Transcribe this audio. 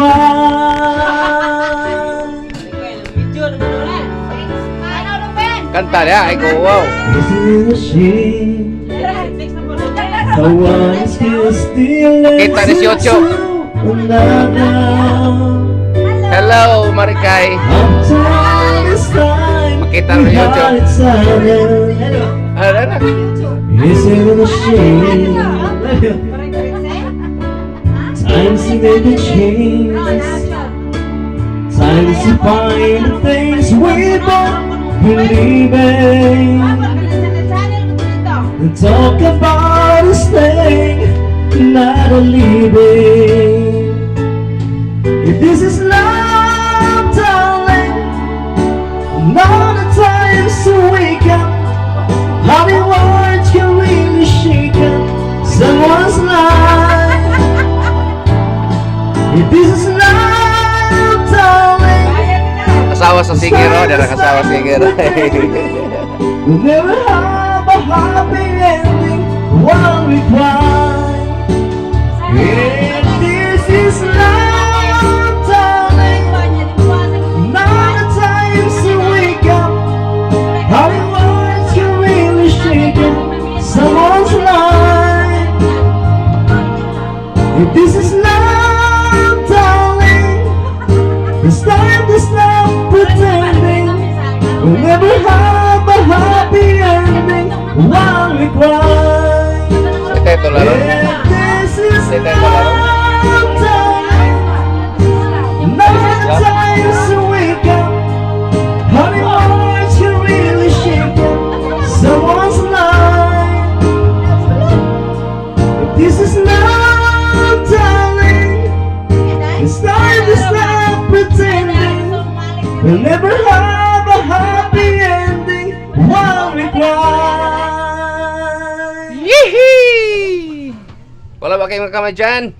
cry. Kanta dia, ay ko, wow. Is it a shame the one is still Kita ni si Ocho. Hello, Marikay. Makita ni si Ocho. Ano na? Is it a shame times never change, times to find the things we both believe in, and talk about a staying, not a leaving. If this is love, darling, not a time to wake up. How many words can really shake up someone's life? If this is love, darling, Kasawa sa Sigiro, dara kasawa sa Sigiro. we'll never have a happy ending while we cry. If this is love, darling, not a time to wake up. How many words can really shake up someone's life? If this is love, darling, it's time to stop pretending. We'll never have a happy ending while we cry. Ito, ito laro. If this is Ito, ito laro. love, darling, not a time to wake up. How many words can really shake up someone's life? If this is love, darling, it's time to stop pretending. We'll never have a happy ending while we cry. Yehey! Wala ba kayong kamay dyan?